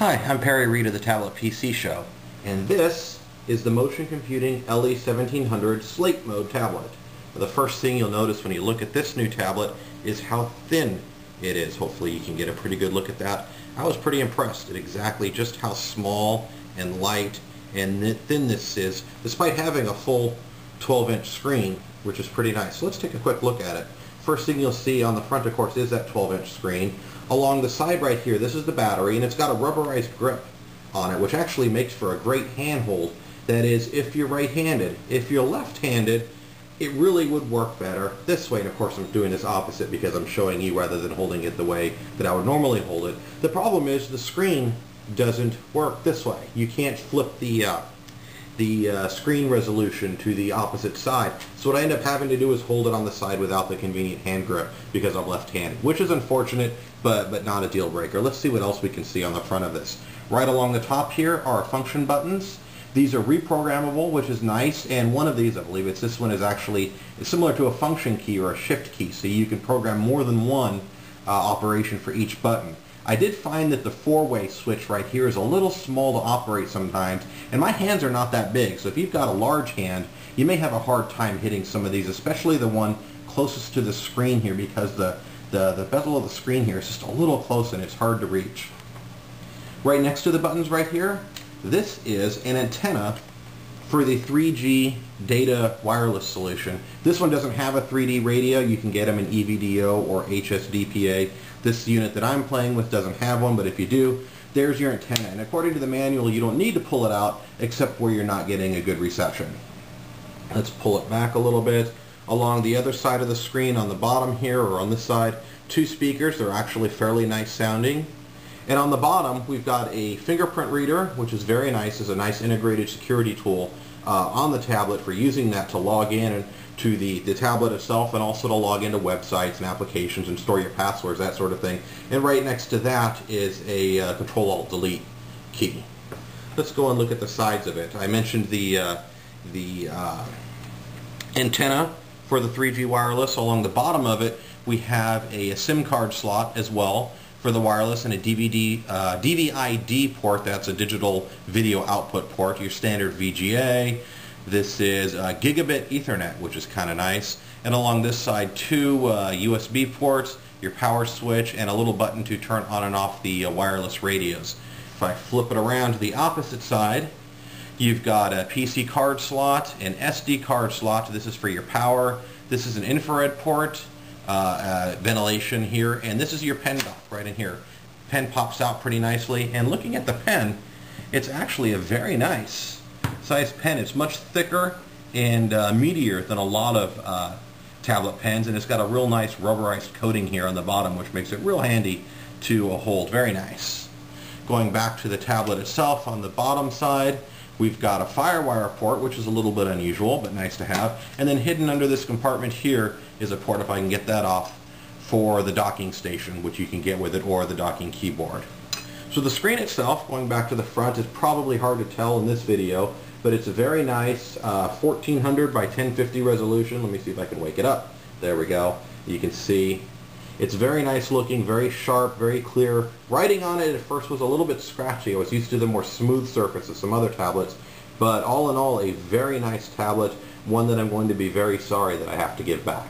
Hi, I'm Perry Reed of the Tablet PC Show, and this is the Motion Computing LE1700 Slate Mode tablet. The first thing you'll notice when you look at this new tablet is how thin it is. Hopefully you can get a pretty good look at that. I was pretty impressed at exactly just how small and light and thin this is, despite having a full 12-inch screen, which is pretty nice. So let's take a quick look at it. First thing you'll see on the front, of course, is that 12-inch screen. Along the side right here, this is the battery, and it's got a rubberized grip on it, which actually makes for a great handhold. That is, if you're right-handed. If you're left-handed, it really would work better this way. And of course, I'm doing this opposite because I'm showing you rather than holding it the way that I would normally hold it. The problem is the screen doesn't work this way. You can't flip the screen resolution to the opposite side. So what I end up having to do is hold it on the side without the convenient hand grip because I'm left-handed, which is unfortunate, but not a deal breaker. Let's see what else we can see on the front of this. Right along the top here are function buttons. These are reprogrammable, which is nice, and one of these, I believe it's this one, is actually similar to a function key or a shift key, so you can program more than one operation for each button. I did find that the four-way switch right here is a little small to operate sometimes, and my hands are not that big, so if you've got a large hand, you may have a hard time hitting some of these, especially the one closest to the screen here, because the bezel of the screen here is just a little close and it's hard to reach. Right next to the buttons right here, this is an antenna for the 3G data wireless solution. This one doesn't have a 3D radio. You can get them in EVDO or HSDPA. This unit that I'm playing with doesn't have one, but if you do, there's your antenna. And according to the manual, you don't need to pull it out except where you're not getting a good reception. Let's pull it back a little bit. Along the other side of the screen on the bottom here, or on this side, two speakers. They're actually fairly nice sounding. And on the bottom, we've got a fingerprint reader, which is very nice. It's a nice integrated security tool on the tablet for using that to log in to the tablet itself, and also to log into websites and applications and store your passwords, that sort of thing. And right next to that is a Control-Alt-Delete key. Let's go and look at the sides of it. I mentioned the antenna for the 3G wireless. Along the bottom of it, we have a SIM card slot as well for the wireless, and a DVI-D port. That's a digital video output port, your standard VGA. This is gigabit Ethernet, which is kind of nice. And along this side, two USB ports, your power switch, and a little button to turn on and off the wireless radios. If I flip it around to the opposite side, you've got a PC card slot, an SD card slot. This is for your power. This is an infrared port, ventilation here, and this is your pen dock right in here. Pen pops out pretty nicely, and looking at the pen, it's actually a very nice size pen. It's much thicker and meatier than a lot of tablet pens, and it's got a real nice rubberized coating here on the bottom, which makes it real handy to hold. Very nice. Going back to the tablet itself, on the bottom side, we've got a FireWire port, which is a little bit unusual, but nice to have. And then hidden under this compartment here is a port, if I can get that off, for the docking station, which you can get with it, or the docking keyboard. So the screen itself, going back to the front, is probably hard to tell in this video, but it's a very nice 1400 by 1050 resolution. Let me see if I can wake it up. There we go. You can see it's very nice looking, very sharp, very clear. Writing on it at first was a little bit scratchy. I was used to the more smooth surface of some other tablets, but all in all, a very nice tablet, one that I'm going to be very sorry that I have to give back.